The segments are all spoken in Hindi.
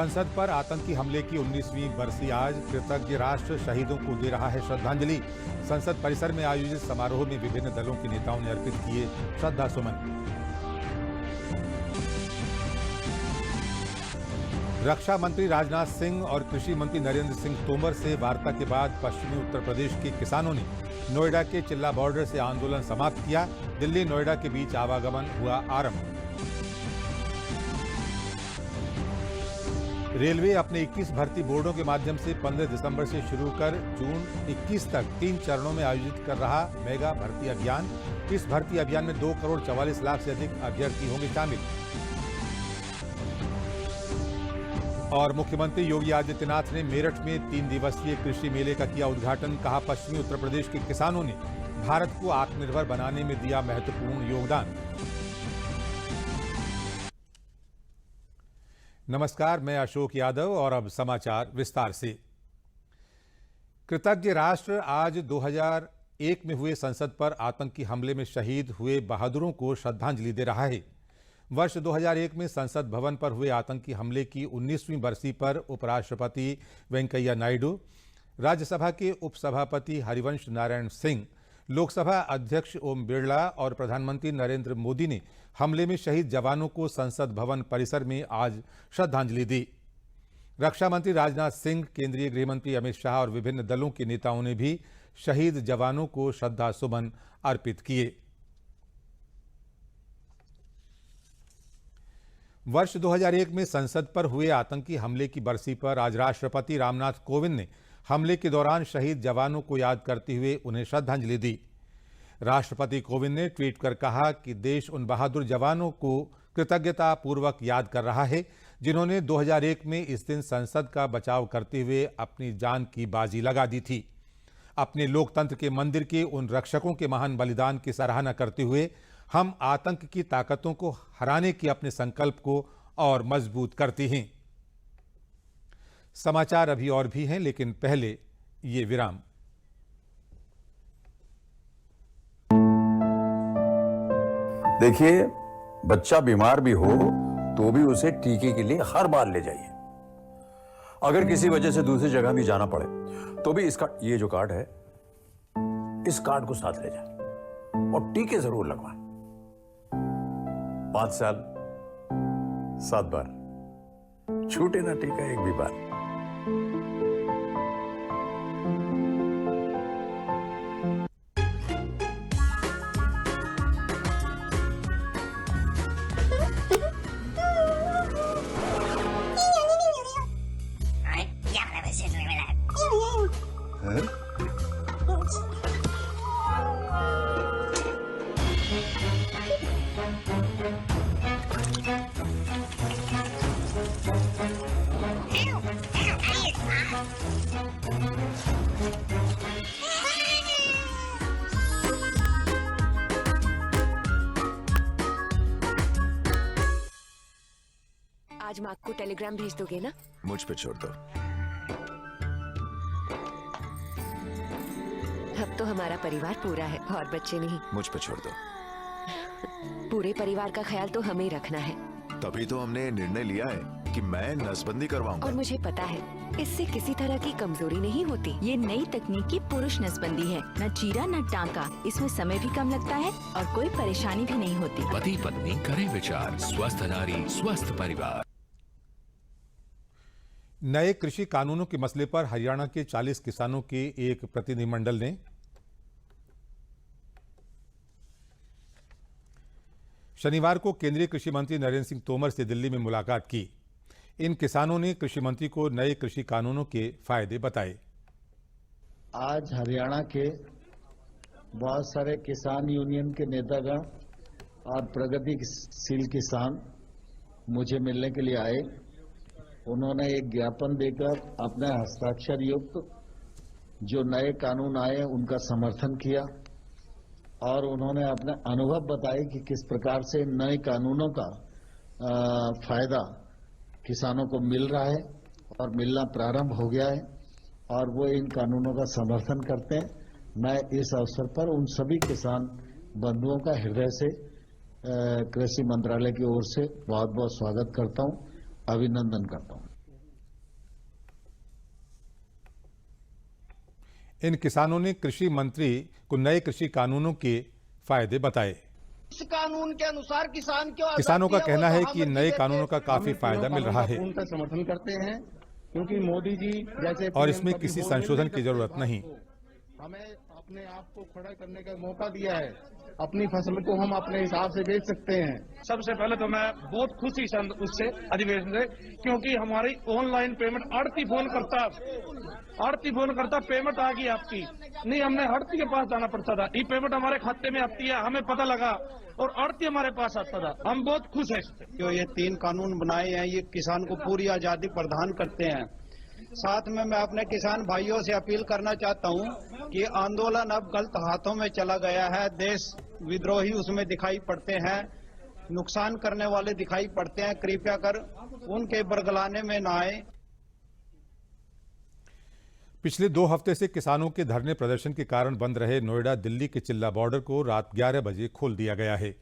संसद पर आतंकी हमले की 19वीं बरसी आज। कृतज्ञ राष्ट्र शहीदों को दे रहा है श्रद्धांजलि। संसद परिसर में आयोजित समारोह में विभिन्न दलों के नेताओं ने अर्पित किए श्रद्धा सुमन। रक्षा मंत्री राजनाथ सिंह और कृषि मंत्री नरेंद्र सिंह तोमर से वार्ता के बाद पश्चिमी उत्तर प्रदेश के किसानों ने नोएडा के चिल्ला बॉर्डर से आंदोलन समाप्त किया। दिल्ली नोएडा के बीच आवागमन हुआ आरंभ। रेलवे अपने 21 भर्ती बोर्डों के माध्यम से 15 दिसंबर से शुरू कर जून 21 तक 3 चरणों में आयोजित कर रहा मेगा भर्ती अभियान। इस भर्ती अभियान में 2 करोड़ 44 लाख से अधिक अभ्यर्थी होंगे शामिल। और मुख्यमंत्री योगी आदित्यनाथ ने मेरठ में 3 दिवसीय कृषि मेले का किया उद्घाटन। कहा, पश्चिमी उत्तर प्रदेश के किसानों ने भारत को आत्मनिर्भर बनाने में दिया महत्वपूर्ण योगदान। नमस्कार, मैं अशोक यादव और अब समाचार विस्तार से। कृतज्ञ राष्ट्र आज 2001 में हुए संसद पर आतंकी हमले में शहीद हुए बहादुरों को श्रद्धांजलि दे रहा है। वर्ष 2001 में संसद भवन पर हुए आतंकी हमले की 19वीं बरसी पर उपराष्ट्रपति वेंकैया नायडू, राज्यसभा के उपसभापति हरिवंश नारायण सिंह, लोकसभा अध्यक्ष ओम बिरला और प्रधानमंत्री नरेंद्र मोदी ने हमले में शहीद जवानों को संसद भवन परिसर में आज श्रद्धांजलि दी। रक्षा मंत्री राजनाथ सिंह, केंद्रीय गृह मंत्री अमित शाह और विभिन्न दलों के नेताओं ने भी शहीद जवानों को श्रद्धा सुमन अर्पित किए। वर्ष 2001 में संसद पर हुए आतंकी हमले की बरसी पर आज राष्ट्रपति रामनाथ कोविंद ने हमले के दौरान शहीद जवानों को याद करते हुए उन्हें श्रद्धांजलि दी। राष्ट्रपति कोविंद ने ट्वीट कर कहा कि देश उन बहादुर जवानों को कृतज्ञता पूर्वक याद कर रहा है जिन्होंने 2001 में इस दिन संसद का बचाव करते हुए अपनी जान की बाजी लगा दी थी। अपने लोकतंत्र के मंदिर के उन रक्षकों के महान बलिदान की सराहना करते हुए हम आतंक की ताकतों को हराने के अपने संकल्प को और मजबूत करते हैं। समाचार अभी और भी हैं, लेकिन पहले ये विराम। देखिए, बच्चा बीमार भी हो तो भी उसे टीके के लिए हर बार ले जाइए। अगर किसी वजह से दूसरी जगह भी जाना पड़े तो भी इसका ये जो कार्ड है, इस कार्ड को साथ ले जाए और टीके जरूर लगवाएं। 5 साल 7 बार, छूटे ना टीका एक भी बार। आज माँ को टेलीग्राम भेज दोगे ना? मुझ पे छोड़ दो। अब तो हमारा परिवार पूरा है और बच्चे नहीं। मुझ पे छोड़ दो। पूरे परिवार का ख्याल तो हमें रखना है। तभी तो हमने निर्णय लिया है कि मैं नसबंदी करवाऊंगा। और मुझे पता है इससे किसी तरह की कमजोरी नहीं होती। ये नई तकनीकी पुरुष नसबंदी है, न चीरा न टांका। इसमें समय भी कम लगता है और कोई परेशानी भी नहीं होती। पति पत्नी करे विचार, स्वस्थ नारी स्वस्थ परिवार। नए कृषि कानूनों के मसले पर हरियाणा के 40 किसानों के एक प्रतिनिधिमंडल ने शनिवार को केंद्रीय कृषि मंत्री नरेंद्र सिंह तोमर से दिल्ली में मुलाकात की। इन किसानों ने कृषि मंत्री को नए कृषि कानूनों के फायदे बताए। आज हरियाणा के बहुत सारे किसान यूनियन के नेतागण और प्रगतिशील किसान मुझे मिलने के लिए आए। उन्होंने एक ज्ञापन देकर अपने हस्ताक्षर युक्त जो नए कानून आए उनका समर्थन किया और उन्होंने अपने अनुभव बताए कि किस प्रकार से नए कानूनों का फायदा किसानों को मिल रहा है और मिलना प्रारंभ हो गया है और वो इन कानूनों का समर्थन करते हैं। मैं इस अवसर पर उन सभी किसान बंधुओं का हृदय से कृषि मंत्रालय की ओर से बहुत बहुत स्वागत करता हूं, अभिनंदन करता हूं। इन किसानों ने कृषि मंत्री को नए कृषि कानूनों के फायदे बताए। इस कानून के अनुसार किसान क्यों किसानों का कहना है कि नए कानूनों का काफी फायदा मिल रहा है पूर्ण समर्थन करते हैं, क्योंकि मोदी जी जैसे और इसमें किसी संशोधन की जरूरत नहीं। हमें अपने आप को खड़ा करने का मौका दिया है, अपनी फसल को हम अपने हिसाब से बेच सकते हैं। सबसे पहले तो मैं बहुत खुशी उससे अधिवेशन से, क्योंकि हमारी ऑनलाइन पेमेंट आड़ती फोन करता पेमेंट आ गई आपकी, नहीं हमने आड़ती के पास जाना पड़ता था, ये पेमेंट हमारे खाते में आती है, हमें पता लगा और आड़ती हमारे पास आता था। हम बहुत खुश हैं इससे। जो ये 3 कानून बनाए हैं ये किसान को पूरी आजादी प्रदान करते हैं। साथ में मैं अपने किसान भाइयों से अपील करना चाहता हूं कि आंदोलन अब गलत हाथों में चला गया है। देश विद्रोही उसमें दिखाई पड़ते हैं, नुकसान करने वाले दिखाई पड़ते हैं। कृपया कर उनके बरगलाने में न आए। पिछले 2 हफ्ते से किसानों के धरने प्रदर्शन के कारण बंद रहे नोएडा दिल्ली के चिल्ला बॉर्डर को रात 11 बजे खोल दिया गया है।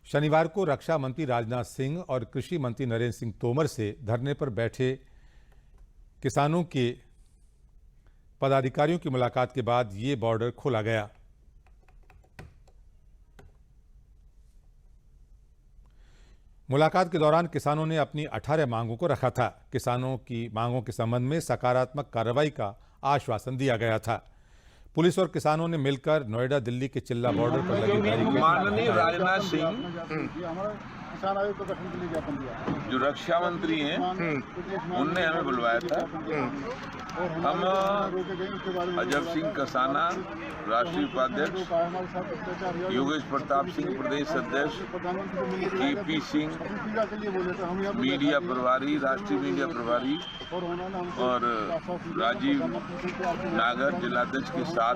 शनिवार को रक्षा मंत्री राजनाथ सिंह और कृषि मंत्री नरेंद्र सिंह तोमर से धरने पर बैठे किसानों के पदाधिकारियों की मुलाकात के बाद ये बॉर्डर खोला गया। मुलाकात के दौरान किसानों ने अपनी 18 मांगों को रखा था। किसानों की मांगों के संबंध में सकारात्मक कार्रवाई का आश्वासन दिया गया था। पुलिस और किसानों ने मिलकर नोएडा दिल्ली के चिल्ला बॉर्डर पर लगी बैरिकेड। माननीय राजनाथ सिंह जो रक्षा मंत्री हैं उनने हमें बुलवाया था। हम अजब सिंह कसाना राष्ट्रीय उपाध्यक्ष, योगेश प्रताप सिंह प्रदेश अध्यक्ष, केपी सिंह मीडिया प्रभारी, राष्ट्रीय मीडिया प्रभारी और राजीव नागर जिलाध्यक्ष के साथ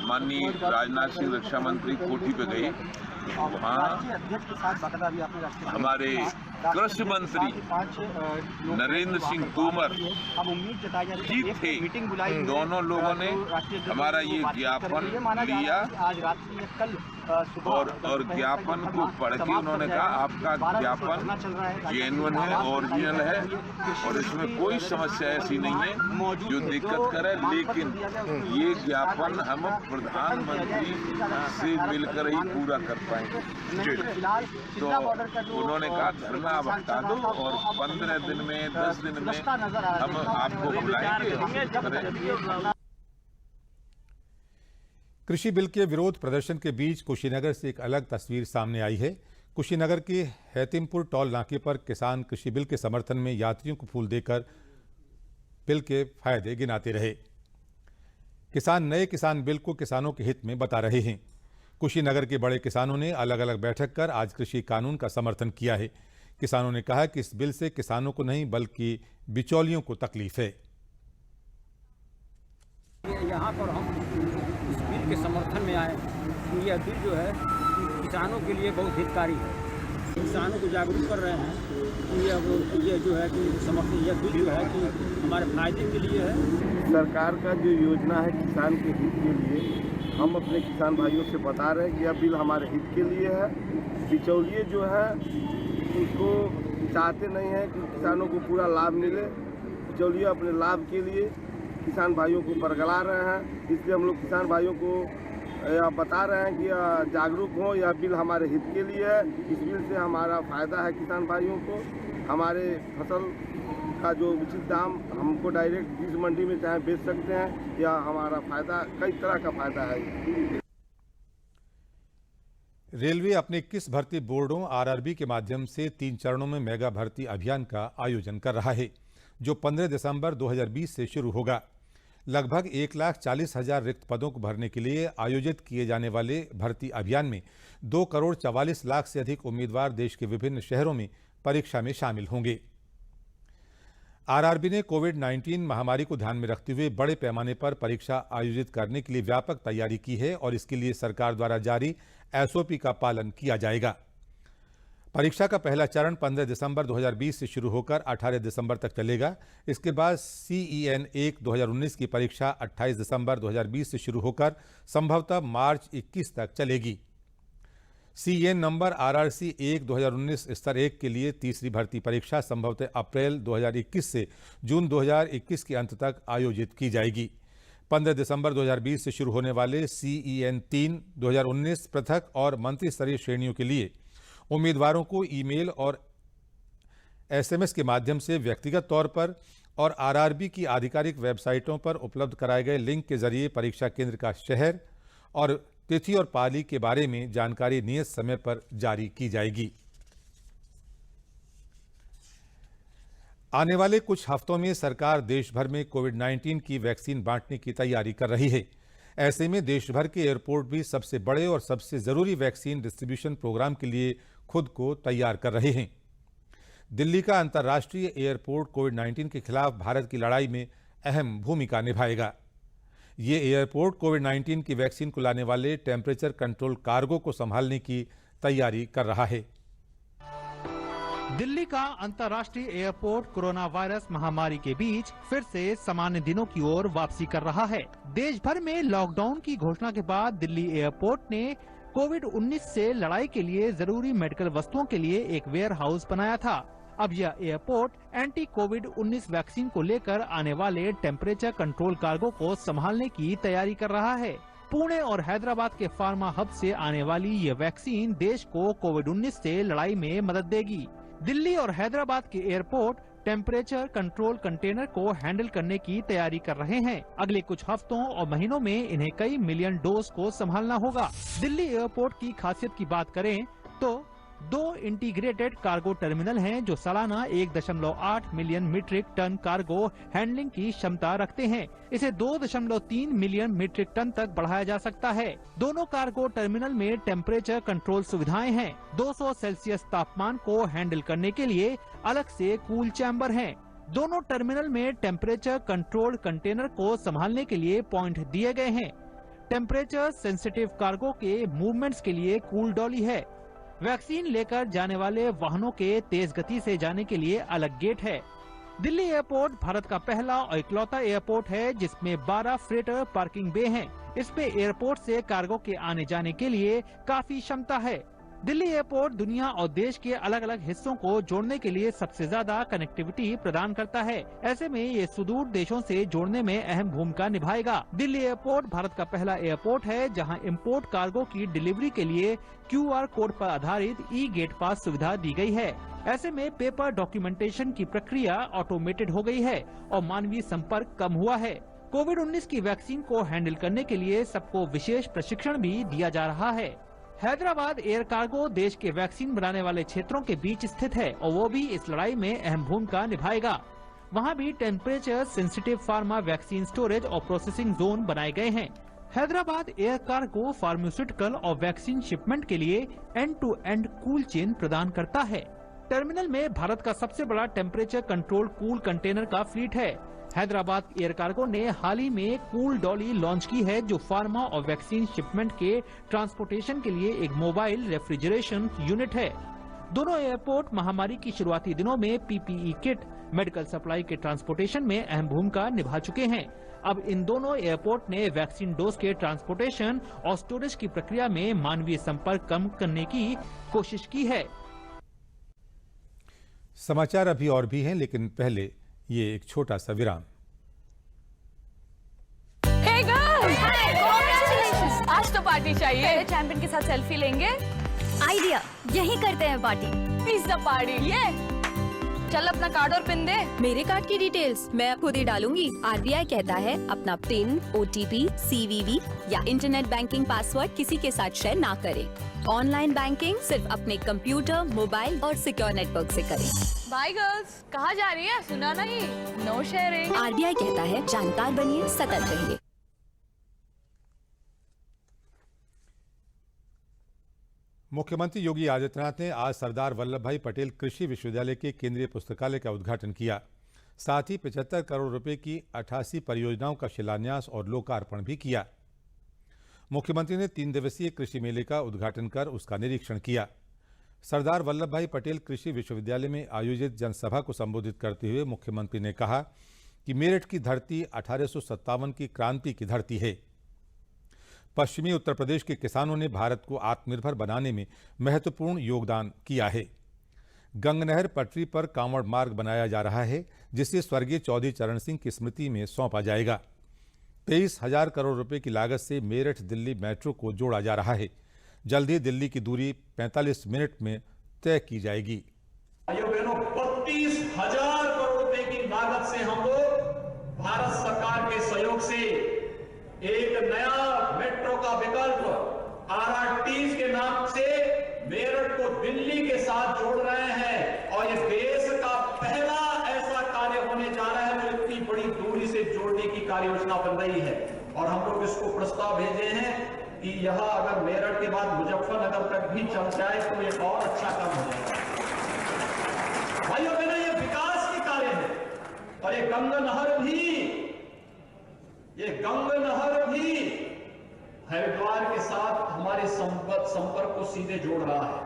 माननीय राजनाथ सिंह रक्षा मंत्री कोठी पे गए। वहाँ हमारे कृषि मंत्री नरेंद्र सिंह तोमर जी थे। दोनों लोगों ने हमारा ये ज्ञापन लिया और ज्ञापन को पढ़ के उन्होंने कहा आपका ज्ञापन जेन्युइन है, ओरिजिनल है और इसमें कोई समस्या ऐसी नहीं है जो दिक्कत करे, लेकिन ये ज्ञापन हम प्रधानमंत्री से मिलकर ही पूरा कर पाएंगे। तो उन्होंने कहा धरना आप हटा दो और 15 दिन में 10 दिन में हम आपको बुलाएंगे। कृषि बिल के विरोध प्रदर्शन के बीच कुशीनगर से एक अलग तस्वीर सामने आई है। कुशीनगर के हैतिमपुर टोल नाके पर किसान कृषि बिल के समर्थन में यात्रियों को फूल देकर बिल के फायदे गिनाते रहे। किसान नए किसान बिल को किसानों के हित में बता रहे हैं। कुशीनगर के बड़े किसानों ने अलग अलग बैठक कर आज कृषि कानून का समर्थन किया है। किसानों ने कहा कि इस बिल से किसानों को नहीं बल्कि बिचौलियों को तकलीफ है। यहाँ पर हम इस बिल के समर्थन में आए कि यह बिल जो है किसानों के लिए बहुत हितकारी है। किसानों को जागरूक कर रहे हैं कि ये जो है कि समर्थन यह बिल जो है कि हमारे फायदे के लिए है। सरकार का जो योजना है किसान के हित के लिए, हम अपने किसान भाइयों से बता रहे हैं कि यह बिल हमारे हित के लिए है। बिचौलिए जो है उनको चाहते नहीं है कि किसानों को पूरा लाभ मिले। बिचौलिए अपने लाभ के लिए किसान भाइयों को बरगला रहे हैं। इसलिए हम लोग किसान भाइयों को बता रहे हैं कि जागरूक हो, यह बिल हमारे हित के लिए है। इस बिल से हमारा फ़ायदा है किसान भाइयों को। हमारे फसल का जो उचित दाम हमको डायरेक्ट बीज मंडी में चाहे बेच सकते हैं, या हमारा फ़ायदा कई तरह का फ़ायदा है। रेलवे अपने 21 भर्ती बोर्डों आरआरबी के माध्यम से 3 चरणों में मेगा भर्ती अभियान का आयोजन कर रहा है, जो 15 दिसंबर 2020 से शुरू होगा। लगभग 1,40,000 रिक्त पदों को भरने के लिए आयोजित किए जाने वाले भर्ती अभियान में 2,44,00,000 से अधिक उम्मीदवार देश के विभिन्न शहरों में परीक्षा में शामिल होंगे। आरआरबी ने कोविड-19 महामारी को ध्यान में रखते हुए बड़े पैमाने पर परीक्षा आयोजित करने के लिए व्यापक तैयारी की है और इसके लिए सरकार द्वारा जारी एसओपी का पालन किया जाएगा। परीक्षा का पहला चरण 15 दिसंबर 2020 से शुरू होकर 18 दिसंबर तक चलेगा। इसके बाद CEN 1 2019 की परीक्षा 28 दिसंबर 2020 से शुरू होकर संभवतः मार्च 21 तक चलेगी। CN नंबर RRC 1 2019 स्तर 1 के लिए तीसरी भर्ती परीक्षा संभवतः अप्रैल 2021 से जून 2021 के अंत तक आयोजित की जाएगी। 15 दिसंबर 2020 से शुरू होने वाले CEN 3 2019 पृथक और मंत्री स्तरीय श्रेणियों के लिए उम्मीदवारों को ईमेल और SMS के माध्यम से व्यक्तिगत तौर पर और RRB की आधिकारिक वेबसाइटों पर उपलब्ध कराए गए लिंक के जरिए परीक्षा केंद्र का शहर और तिथि और पाली के बारे में जानकारी नियत समय पर जारी की जाएगी। आने वाले कुछ हफ्तों में सरकार देश भर में कोविड-19 की वैक्सीन बांटने की तैयारी कर रही है। ऐसे में देश भर के एयरपोर्ट भी सबसे बड़े और सबसे जरूरी वैक्सीन डिस्ट्रीब्यूशन प्रोग्राम के लिए खुद को तैयार कर रहे हैं। दिल्ली का अंतर्राष्ट्रीय एयरपोर्ट कोविड-19 के खिलाफ भारत की लड़ाई में अहम भूमिका निभाएगा। ये एयरपोर्ट कोविड-19 की वैक्सीन को लाने वाले टेम्परेचर कंट्रोल कार्गो को संभालने की तैयारी कर रहा है। दिल्ली का अंतर्राष्ट्रीय एयरपोर्ट कोरोना वायरस महामारी के बीच फिर से सामान्य दिनों की ओर वापसी कर रहा है। देश भर में लॉकडाउन की घोषणा के बाद दिल्ली एयरपोर्ट ने कोविड-19 से लड़ाई के लिए जरूरी मेडिकल वस्तुओं के लिए एक वेयर हाउस बनाया था। अब यह एयरपोर्ट एंटी कोविड-19 वैक्सीन को लेकर आने वाले टेम्परेचर कंट्रोल कार्गो को संभालने की तैयारी कर रहा है। पुणे और हैदराबाद के फार्मा हब से आने वाली ये वैक्सीन देश को कोविड-19 से लड़ाई में मदद देगी। दिल्ली और हैदराबाद के एयरपोर्ट टेम्परेचर कंट्रोल कंटेनर को हैंडल करने की तैयारी कर रहे हैं। अगले कुछ हफ्तों और महीनों में इन्हें कई मिलियन डोज को संभालना होगा। दिल्ली एयरपोर्ट की खासियत की बात करें तो 2 इंटीग्रेटेड कार्गो टर्मिनल हैं जो सालाना 1.8 million metric ton cargo handling की क्षमता रखते हैं। इसे 2.3 मिलियन मीट्रिक टन तक बढ़ाया जा सकता है। दोनों कार्गो टर्मिनल में टेम्परेचर कंट्रोल सुविधाएं हैं। 200 सेल्सियस तापमान को हैंडल करने के लिए अलग से कूल चैम्बर हैं। दोनों टर्मिनल में टेम्परेचर कंट्रोल कंटेनर को संभालने के लिए पॉइंट दिए गए हैं। टेम्परेचर सेंसिटिव कार्गो के मूवमेंट्स के लिए कूल डॉली है। वैक्सीन लेकर जाने वाले वाहनों के तेज गति से जाने के लिए अलग गेट है। दिल्ली एयरपोर्ट भारत का पहला और इकलौता एयरपोर्ट है जिसमें 12 फ्रेटर पार्किंग बे हैं। इसमें एयरपोर्ट से कार्गो के आने जाने के लिए काफी क्षमता है। दिल्ली एयरपोर्ट दुनिया और देश के अलग अलग हिस्सों को जोड़ने के लिए सबसे ज्यादा कनेक्टिविटी प्रदान करता है। ऐसे में ये सुदूर देशों से जोड़ने में अहम भूमिका निभाएगा। दिल्ली एयरपोर्ट भारत का पहला एयरपोर्ट है जहां इंपोर्ट कार्गो की डिलीवरी के लिए QR कोड पर आधारित ई-गेट पास सुविधा दी गई है। ऐसे में पेपर डॉक्यूमेंटेशन की प्रक्रिया ऑटोमेटेड हो गई है और मानवीय संपर्क कम हुआ है। कोविड-19 की वैक्सीन को हैंडल करने के लिए सबको विशेष प्रशिक्षण भी दिया जा रहा है। हैदराबाद एयर कार्गो देश के वैक्सीन बनाने वाले क्षेत्रों के बीच स्थित है और वो भी इस लड़ाई में अहम भूमिका निभाएगा। वहाँ भी temperature sensitive pharma vaccine storage और प्रोसेसिंग जोन बनाए गए हैं। हैदराबाद एयर कार्गो फार्मास्यूटिकल और वैक्सीन शिपमेंट के लिए end to end cool chain प्रदान करता है। टर्मिनल में भारत का सबसे बड़ा टेम्परेचर कंट्रोल कूल कंटेनर का फ्लीट है। हैदराबाद एयर कार्गो ने हाल ही में कूल डॉली लॉन्च की है जो फार्मा और वैक्सीन शिपमेंट के ट्रांसपोर्टेशन के लिए एक मोबाइल रेफ्रिजरेशन यूनिट है। दोनों एयरपोर्ट महामारी की शुरुआती दिनों में PPE किट, मेडिकल सप्लाई के ट्रांसपोर्टेशन में अहम भूमिका निभा चुके हैं। अब इन दोनों एयरपोर्ट ने वैक्सीन डोज के ट्रांसपोर्टेशन और स्टोरेज की प्रक्रिया में मानवीय संपर्क कम करने की कोशिश की है। समाचार अभी और भी हैं, लेकिन पहले ये एक छोटा सा विराम। Hey girls! Congratulations! आज तो पार्टी चाहिए। पहले चैंपियन के साथ सेल्फी लेंगे। आइडिया, यही करते हैं पार्टी। Pizza party. ये चल अपना कार्ड और पिन दे। मेरे कार्ड की डिटेल्स मैं खुद ही डालूंगी। RBI कहता है अपना पिन, OTP, CVV या इंटरनेट बैंकिंग पासवर्ड किसी के साथ शेयर ना करें। ऑनलाइन बैंकिंग सिर्फ अपने कंप्यूटर, मोबाइल और सिक्योर नेटवर्क से करें। बाय गर्ल्स, कहाँ जा रही है? सुना नहीं? No sharing. RBI कहता है जानकार बनिए, सतर्क रहिए। मुख्यमंत्री योगी आदित्यनाथ ने आज सरदार वल्लभ भाई पटेल कृषि विश्वविद्यालय के केंद्रीय पुस्तकालय का उद्घाटन किया। साथ ही 75 करोड़ रुपए की 88 परियोजनाओं का शिलान्यास और लोकार्पण भी किया। मुख्यमंत्री ने 3 दिवसीय कृषि मेले का उद्घाटन कर उसका निरीक्षण किया। सरदार वल्लभ भाई पटेल कृषि विश्वविद्यालय में आयोजित जनसभा को संबोधित करते हुए मुख्यमंत्री ने कहा कि मेरठ की धरती 1857 की क्रांति की धरती है। पश्चिमी उत्तर प्रदेश के किसानों ने भारत को आत्मनिर्भर बनाने में महत्वपूर्ण योगदान किया है। गंगनहर पटरी पर कांवड़ मार्ग बनाया जा रहा है, जिसे स्वर्गीय चौधरी चरण सिंह की स्मृति में सौंपा जाएगा। 23,000 करोड़ रुपए की लागत से मेरठ दिल्ली मेट्रो को जोड़ा जा रहा है। जल्द ही दिल्ली की दूरी 45 मिनट में तय की जाएगी। 32,000 करोड़ रुपए की लागत से हम लोग भारत सरकार के सहयोग से एक नया मेट्रो का विकल्प RRTs के नाम से मेरठ को दिल्ली के साथ जोड़ रहे हैं और ये देश का पहला ऐसा कार्य होने जा रहा है जो इतनी बड़ी दूरी से जोड़ने की कार्य योजना बन रही है। और हम लोग इसको प्रस्ताव भेजे हैं कि यह अगर मेरठ के बाद मुजफ्फरनगर तक भी चल जाए तो एक और अच्छा काम हो जाएगा। भाइयों बहनों, ये विकास के कार्य है और ये गंगा नहर भी हरिद्वार के साथ हमारे संपर्क को सीधे जोड़ रहा है।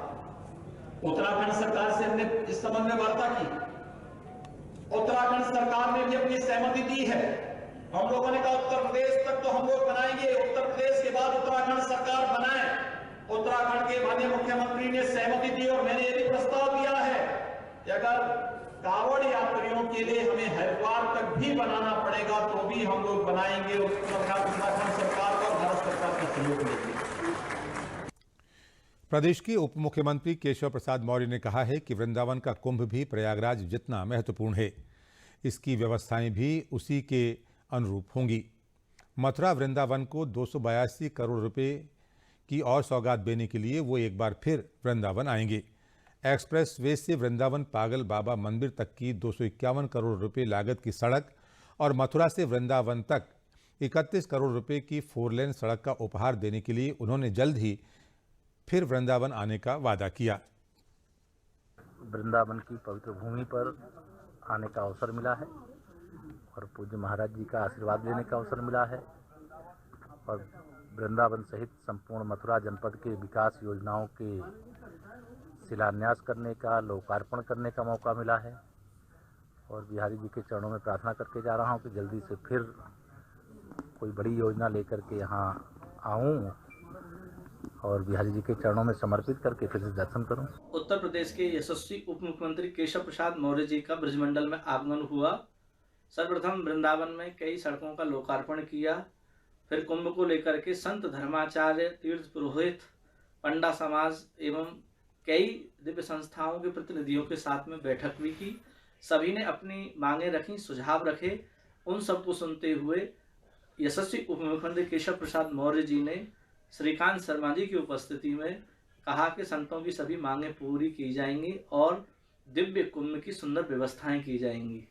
उत्तराखंड सरकार से हमने इस संबंध में वार्ता की। उत्तराखंड सरकार ने भी अपनी सहमति दी है। हम लोगों ने कहा उत्तर प्रदेश तक तो हम लोग बनाएंगे, उत्तर प्रदेश के बाद उत्तराखंड सरकार बनाए। उत्तराखंड के माननीय मुख्यमंत्री ने सहमति दी और मैंने ये भी प्रस्ताव दिया है कि अगर कांवड़ यात्रियों के लिए हमें हरिद्वार तक भी बनाना पड़ेगा तो भी हम लोग बनाएंगे। उत्तराखंड सरकार का और भारत सरकार का सहयोग लेंगे। प्रदेश के उप मुख्यमंत्री केशव प्रसाद मौर्य ने कहा है कि वृंदावन का कुंभ भी प्रयागराज जितना महत्वपूर्ण है। इसकी व्यवस्थाएं भी उसी के अनुरूप होंगी। मथुरा वृंदावन को 282 करोड़ रुपए की और सौगात देने के लिए वो एक बार फिर वृंदावन आएंगे। एक्सप्रेस वे से वृंदावन पागल बाबा मंदिर तक की 251 करोड़ रुपए लागत की सड़क और मथुरा से वृंदावन तक 31 करोड़ रुपए की 4 लेन सड़क का उपहार देने के लिए उन्होंने जल्द ही फिर वृंदावन आने का वादा किया। वृंदावन की पवित्र भूमि पर आने का अवसर मिला है और पूज्य महाराज जी का आशीर्वाद लेने का अवसर मिला है और वृंदावन सहित संपूर्ण मथुरा जनपद के विकास योजनाओं के शिलान्यास करने का, लोकार्पण करने का मौका मिला है और बिहारी जी के चरणों में प्रार्थना करके जा रहा हूं कि जल्दी से फिर कोई बड़ी योजना लेकर के यहाँ आऊं और बिहारी जी के चरणों में समर्पित करके फिर से दर्शन करूं। उत्तर प्रदेश के यशस्वी उप मुख्यमंत्री केशव प्रसाद मौर्य जी का ब्रजमंडल में आगमन हुआ। सर्वप्रथम वृंदावन में कई सड़कों का लोकार्पण किया, फिर कुंभ को लेकर के संत धर्माचार्य, तीर्थ पुरोहित, पंडा समाज एवं कई दिव्य संस्थाओं के प्रतिनिधियों के साथ में बैठक भी की। सभी ने अपनी मांगें रखी, सुझाव रखे। उन सबको सुनते हुए यशस्वी उप मुख्यमंत्री केशव प्रसाद मौर्य जी ने श्रीकांत शर्मा जी की उपस्थिति में कहा कि संतों की सभी मांगें पूरी की जाएंगी और दिव्य कुंभ की सुंदर व्यवस्थाएं की जाएंगी।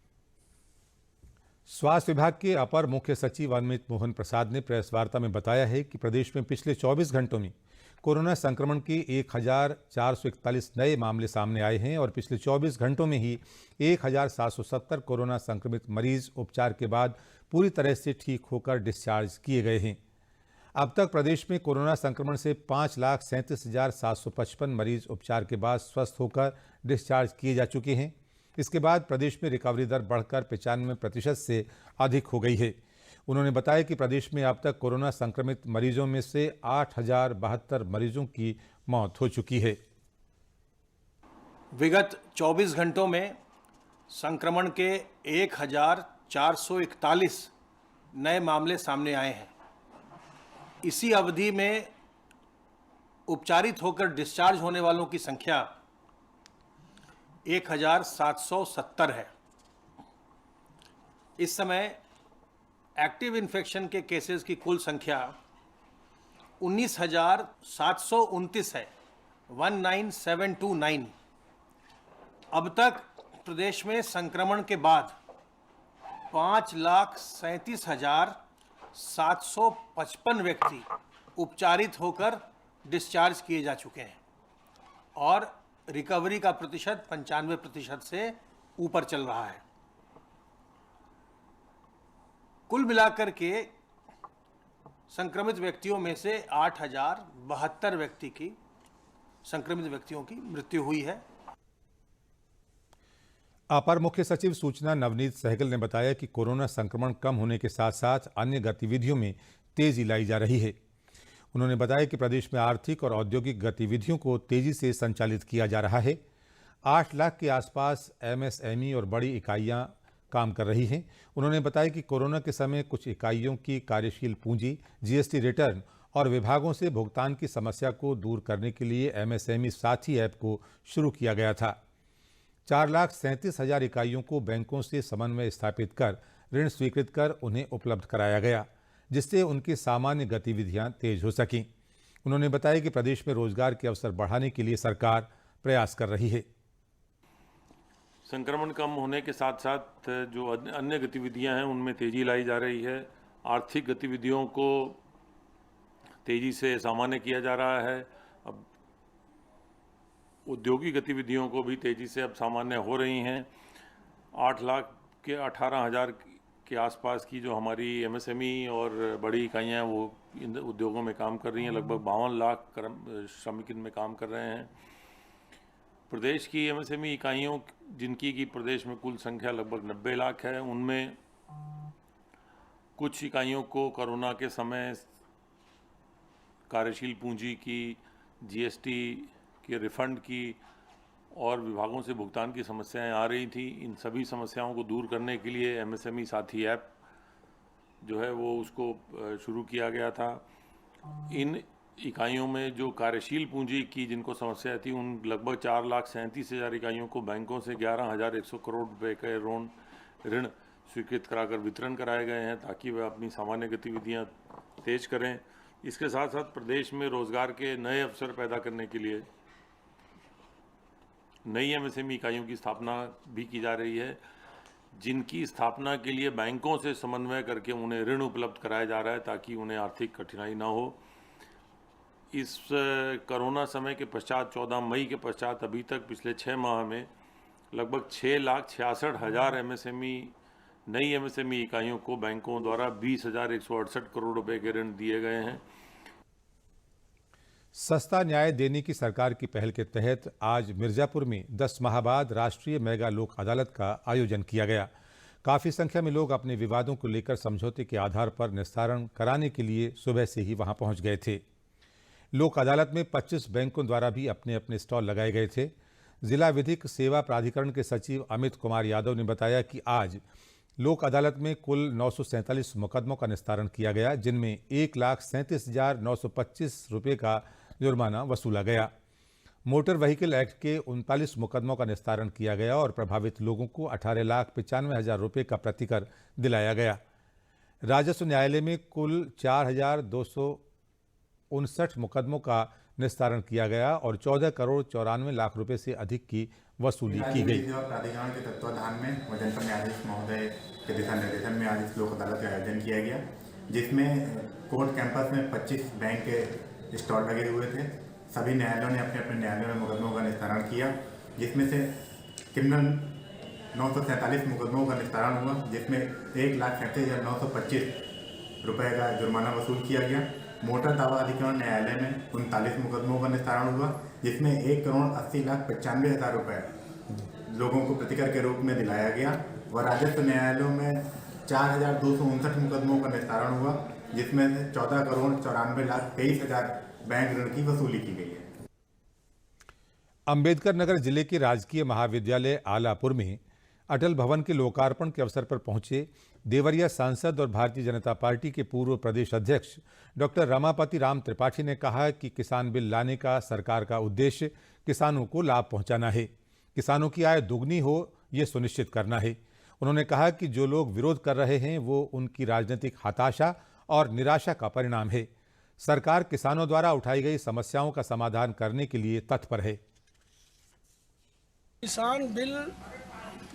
स्वास्थ्य विभाग के अपर मुख्य सचिव अमित मोहन प्रसाद ने प्रेस वार्ता में बताया है कि प्रदेश में पिछले 24 घंटों में कोरोना संक्रमण के 1,441 नए मामले सामने आए हैं और पिछले 24 घंटों में ही 1,770 कोरोना संक्रमित मरीज उपचार के बाद पूरी तरह से ठीक होकर डिस्चार्ज किए गए हैं। अब तक प्रदेश में कोरोना संक्रमण से 5,37,755 मरीज उपचार के बाद स्वस्थ होकर डिस्चार्ज किए जा चुके हैं। इसके बाद प्रदेश में रिकवरी दर बढ़कर 95% से अधिक हो गई है। उन्होंने बताया कि प्रदेश में अब तक कोरोना संक्रमित मरीजों में से 8,072 मरीजों की मौत हो चुकी है। विगत 24 घंटों में संक्रमण के 1,441 नए मामले सामने आए हैं। इसी अवधि में उपचारित होकर डिस्चार्ज होने वालों की संख्या 1,770 है। इस समय एक्टिव इन्फेक्शन के केसेस की कुल संख्या 19,729 है, 19,729। अब तक प्रदेश में संक्रमण के बाद 5,37,755 व्यक्ति उपचारित होकर डिस्चार्ज किए जा चुके हैं और रिकवरी का प्रतिशत 95% से ऊपर चल रहा है। कुल मिलाकर के संक्रमित व्यक्तियों में से 8,072 संक्रमित व्यक्तियों की मृत्यु हुई है। अपर मुख्य सचिव सूचना नवनीत सहगल ने बताया कि कोरोना संक्रमण कम होने के साथ साथ अन्य गतिविधियों में तेजी लाई जा रही है। उन्होंने बताया कि प्रदेश में आर्थिक और औद्योगिक गतिविधियों को तेजी से संचालित किया जा रहा है। 8 लाख के आसपास एमएसएमई और बड़ी इकाइयां काम कर रही हैं। उन्होंने बताया कि कोरोना के समय कुछ इकाइयों की कार्यशील पूंजी, जीएसटी रिटर्न और विभागों से भुगतान की समस्या को दूर करने के लिए एमएसएमई साथी ऐप को शुरू किया गया था। 4,37,000 इकाइयों को बैंकों से समन्वय स्थापित कर ऋण स्वीकृत कर उन्हें उपलब्ध कराया गया, जिससे उनकी सामान्य गतिविधियां तेज हो सकीं। उन्होंने बताया कि प्रदेश में रोजगार के अवसर बढ़ाने के लिए सरकार प्रयास कर रही है। संक्रमण कम होने के साथ साथ जो अन्य गतिविधियां हैं उनमें तेजी लाई जा रही है। आर्थिक गतिविधियों को तेजी से सामान्य किया जा रहा है। अब औद्योगिक गतिविधियों को भी तेजी से अब सामान्य हो रही हैं। 8 लाख के 18,000 के आसपास की जो हमारी एमएसएमई और बड़ी इकाइयाँ हैं वो इन उद्योगों में काम कर रही हैं। लगभग 52 लाख श्रमिक इनमें काम कर रहे हैं। प्रदेश की एमएसएमई इकाइयों जिनकी की प्रदेश में कुल संख्या लगभग 90 लाख है, उनमें कुछ इकाइयों को कोरोना के समय कार्यशील पूंजी की, जीएसटी के रिफंड की और विभागों से भुगतान की समस्याएं आ रही थी। इन सभी समस्याओं को दूर करने के लिए एमएसएमई साथी ऐप जो है वो उसको शुरू किया गया था। इन इकाइयों में जो कार्यशील पूंजी की जिनको समस्या थी उन लगभग 4,37,000 इकाइयों को बैंकों से 11,100 करोड़ रुपए के ऋण स्वीकृत कराकर वितरण कराए गए हैं ताकि वे अपनी सामान्य गतिविधियां तेज करें। इसके साथ साथ प्रदेश में रोजगार के नए अवसर पैदा करने के लिए नई एमएसएमई इकाइयों की स्थापना भी की जा रही है, जिनकी स्थापना के लिए बैंकों से समन्वय करके उन्हें ऋण उपलब्ध कराया जा रहा है ताकि उन्हें आर्थिक कठिनाई ना हो। इस कोरोना समय के पश्चात 14 मई के पश्चात अभी तक पिछले 6 माह में लगभग 6,66,000 नई एमएसएमई इकाइयों को बैंकों द्वारा 20,168 करोड़ रुपए के ऋण दिए गए हैं। सस्ता न्याय देने की सरकार की पहल के तहत आज मिर्जापुर में 10 माह बाद राष्ट्रीय मेगा लोक अदालत का आयोजन किया गया। काफ़ी संख्या में लोग अपने विवादों को लेकर समझौते के आधार पर निस्तारण कराने के लिए सुबह से ही वहां पहुंच गए थे। लोक अदालत में 25 बैंकों द्वारा भी अपने अपने स्टॉल लगाए गए थे। जिला विधिक सेवा प्राधिकरण के सचिव अमित कुमार यादव ने बताया कि आज लोक अदालत में कुल 947 मुकदमों का निस्तारण किया गया, जिनमें 1,37,925 रुपये का जुर्माना वसूला गया। मोटर व्हीकल एक्ट के 39 मुकदमों का निस्तारण किया गया और प्रभावित लोगों को 18,95,000 रुपये का प्रतिकर दिलाया गया। राजस्व न्यायालय में कुल 4,259 मुकदमों का निस्तारण किया गया और 14 करोड़ 94 लाख रुपए से अधिक की वसूली की गई। प्राधिकरण के तत्वाधान में व जनपद न्यायाधीश महोदय के दिशा निर्देशन में आज इस लोक अदालत का आयोजन किया गया, जिसमें कोर्ट कैंपस में 25 बैंक के स्टॉल लगे हुए थे। सभी न्यायालयों ने अपने अपने न्यायालयों में मुकदमों का निस्तारण किया, जिसमें से किमन 947 मुकदमों का निस्तारण हुआ, जिसमें 1,37,925 रुपये का जुर्माना वसूल किया गया। मोटर दावा अधिकरण न्यायालय में 39 मुकदमों का निस्तारण हुआ, जिसमें 1,80,95,000 रुपये लोगों को प्रतिकर के रूप में दिलाया गया। और राजस्व न्यायालयों में 4,259 मुकदमों का निस्तारण हुआ, जिसमें 14,94,23,000 बैंक ऋण की वसूली की गई है। अंबेडकर नगर जिले के राजकीय महाविद्यालय आलापुर में अटल भवन के लोकार्पण के अवसर पर पहुंचे देवरिया सांसद और भारतीय जनता पार्टी के पूर्व प्रदेश अध्यक्ष डॉक्टर रमापति राम त्रिपाठी ने कहा कि किसान बिल लाने का सरकार का उद्देश्य किसानों को लाभ पहुंचाना है, किसानों की आय दुगनी हो ये सुनिश्चित करना है। उन्होंने कहा कि जो लोग विरोध कर रहे हैं वो उनकी राजनीतिक हताशा और निराशा का परिणाम है। सरकार किसानों द्वारा उठाई गई समस्याओं का समाधान करने के लिए तत्पर है। किसान बिल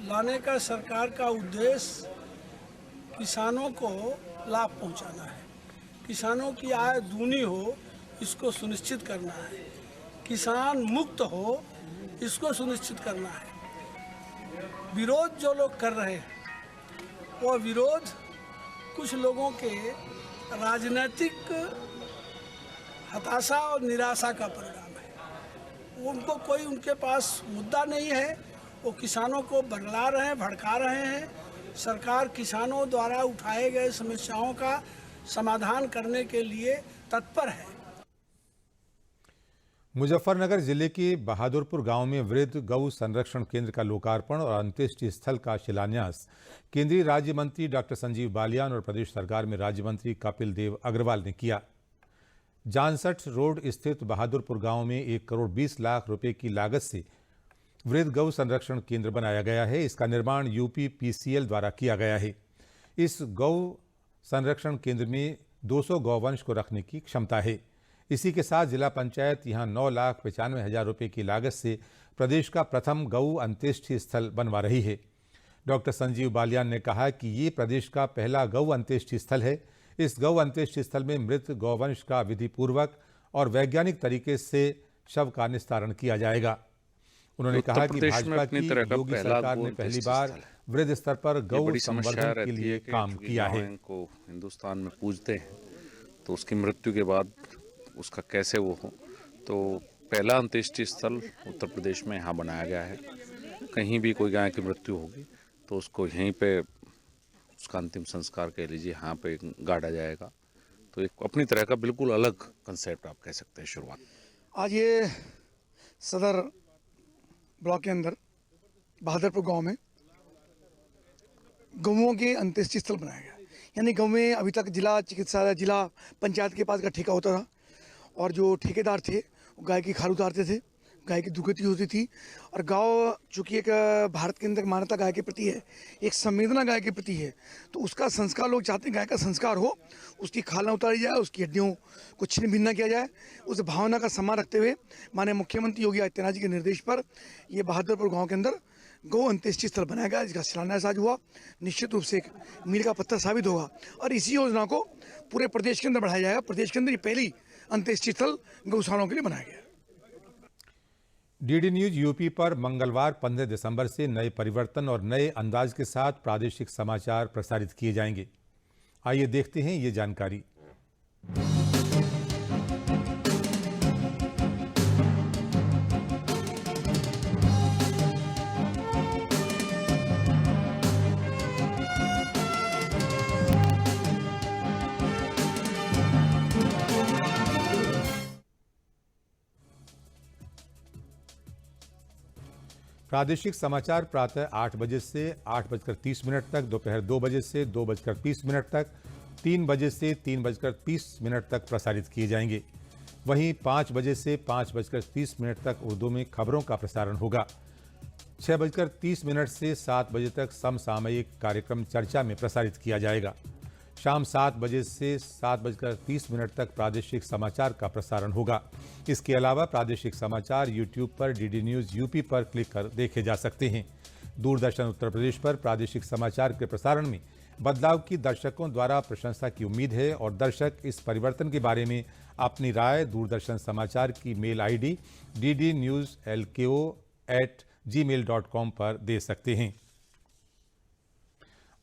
लाने का सरकार का उद्देश्य किसानों को लाभ पहुंचाना है, किसानों की आय दूनी हो इसको सुनिश्चित करना है, किसान मुक्त हो इसको सुनिश्चित करना है। विरोध जो लोग कर रहे हैं वो विरोध कुछ लोगों के राजनीतिक हताशा और निराशा का परिणाम है। उनको कोई उनके पास मुद्दा नहीं है, वो किसानों को बरगला रहे हैं, भड़का रहे हैं। सरकार किसानों द्वारा उठाए गए समस्याओं का समाधान करने के लिए तत्पर है। मुजफ्फरनगर जिले के बहादुरपुर गांव में वृद्ध गौ संरक्षण केंद्र का लोकार्पण और अंत्येष्टि स्थल का शिलान्यास केंद्रीय राज्य मंत्री डॉक्टर संजीव बालियान और प्रदेश सरकार में राज्य मंत्री कपिल देव अग्रवाल ने किया। जानसठ रोड स्थित बहादुरपुर गांव में 1 करोड़ 20 लाख रुपए की लागत से वृद्ध गौ संरक्षण केंद्र बनाया गया है। इसका निर्माण यूपी PCL द्वारा किया गया है। इस गौ संरक्षण केंद्र में 200 गौवंश को रखने की क्षमता है। इसी के साथ जिला पंचायत यहां 9,95,000 रुपए की लागत से प्रदेश का प्रथम गौ अंत्येष्टि स्थल बनवा रही है। डॉक्टर संजीव बालियान ने कहा कि ये प्रदेश का पहला गौ अंत्येष्टि स्थल है। इस गौ अंत्येष्टि स्थल में मृत गौवंश का विधिपूर्वक और वैज्ञानिक तरीके से शव का निस्तारण किया जाएगा। उन्होंने कहा कि भाजपा की योगी सरकार ने पहली बार वृद्ध स्तर पर गौ संवर्धन के लिए काम किया है। को हिंदुस्तान में पूजते हैं तो उसकी मृत्यु के बाद उसका कैसे वो हो, तो पहला अंत्येष्टि स्थल उत्तर प्रदेश में यहाँ बनाया गया है। कहीं भी कोई गाय की मृत्यु होगी तो उसको यहीं पे उसका अंतिम संस्कार कह लीजिए यहाँ पे गाड़ा जाएगा। तो एक अपनी तरह का बिल्कुल अलग कंसेप्ट आप कह सकते हैं शुरुआत। आज ये सदर ब्लॉक के अंदर बहादुरपुर गांव में गौओं के अंत्येष्टि स्थल बनाया गया। यानी गाँव में अभी तक जिला चिकित्सालय, जिला पंचायत के पास का ठेका होता था और जो ठेकेदार थे वो गाय की खाल उतारते थे, गाय की दुर्गति होती थी। और गांव चूँकि एक भारत के अंदर मान्यता गाय के प्रति है, एक संवेदना गाय के प्रति है, तो उसका संस्कार लोग चाहते हैं गाय का संस्कार हो, उसकी खाल ना उतारी जाए, उसकी हड्डियों को छिन्न भिन्न किया जाए। उस भावना का सम्मान रखते हुए माननीय मुख्यमंत्री योगी आदित्यनाथ जी के निर्देश पर ये बहादुरपुर गाँव के अंदर गौ अंत्येष्टि स्थल बनाया गया, जिसका शिलान्यास आज हुआ। निश्चित रूप से एक मील का पत्थर साबित होगा और इसी योजना को पूरे प्रदेश के अंदर बढ़ाया जाएगा। प्रदेश के अंदर ये पहली अंत्येष्टि स्थल गौशालाओं के लिए बनाया गया। डीडी न्यूज यूपी पर मंगलवार 15 दिसंबर से नए परिवर्तन और नए अंदाज के साथ प्रादेशिक समाचार प्रसारित किए जाएंगे। आइए देखते हैं ये जानकारी। प्रादेशिक समाचार प्रातः 8 बजे से 8:30 तक, दोपहर 2 बजे से 2:30 तक, 3 बजे से 3:30 तक प्रसारित किए जाएंगे। वहीं 5 बजे से 5:30 तक उर्दू में खबरों का प्रसारण होगा। 6:30 से 7 बजे तक समसामयिक कार्यक्रम चर्चा में प्रसारित किया जाएगा। शाम 7 बजे से 7:30 तक प्रादेशिक समाचार का प्रसारण होगा। इसके अलावा प्रादेशिक समाचार यूट्यूब पर डीडी न्यूज यूपी पर क्लिक कर देखे जा सकते हैं। दूरदर्शन उत्तर प्रदेश पर प्रादेशिक समाचार के प्रसारण में बदलाव की दर्शकों द्वारा प्रशंसा की उम्मीद है और दर्शक इस परिवर्तन के बारे में अपनी राय दूरदर्शन समाचार की मेल ID ddnewslko@gmail.com पर दे सकते हैं।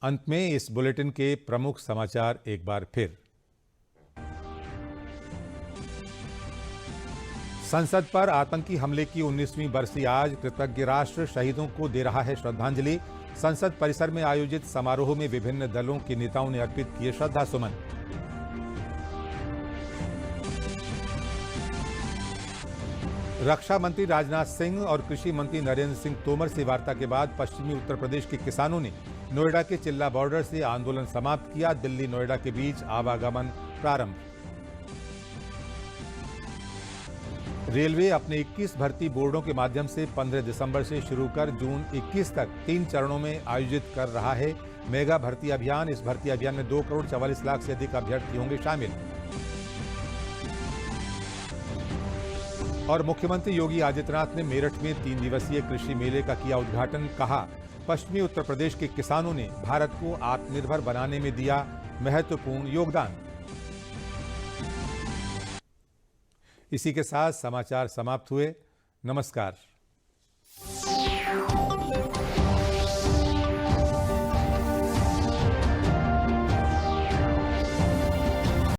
अंत में इस बुलेटिन के प्रमुख समाचार एक बार फिर। संसद पर आतंकी हमले की 19वीं बरसी आज कृतज्ञ राष्ट्र शहीदों को दे रहा है श्रद्धांजलि। संसद परिसर में आयोजित समारोह में विभिन्न दलों के नेताओं ने अर्पित किए श्रद्धासुमन। रक्षा मंत्री राजनाथ सिंह और कृषि मंत्री नरेंद्र सिंह तोमर से वार्ता के बाद पश्चिमी उत्तर प्रदेश के किसानों ने नोएडा के चिल्ला बॉर्डर से आंदोलन समाप्त किया। दिल्ली नोएडा के बीच आवागमन प्रारंभ। रेलवे अपने 21 भर्ती बोर्डों के माध्यम से 15 दिसंबर से शुरू कर जून 21 तक 3 चरणों में आयोजित कर रहा है मेगा भर्ती अभियान। इस भर्ती अभियान में 2 करोड़ 44 लाख से अधिक अभ्यर्थी होंगे शामिल। और मुख्यमंत्री योगी आदित्यनाथ ने मेरठ में 3 दिवसीय कृषि मेले का किया उद्घाटन। कहा, पश्चिमी उत्तर प्रदेश के किसानों ने भारत को आत्मनिर्भर बनाने में दिया महत्वपूर्ण योगदान। इसी के साथ समाचार समाप्त हुए। नमस्कार।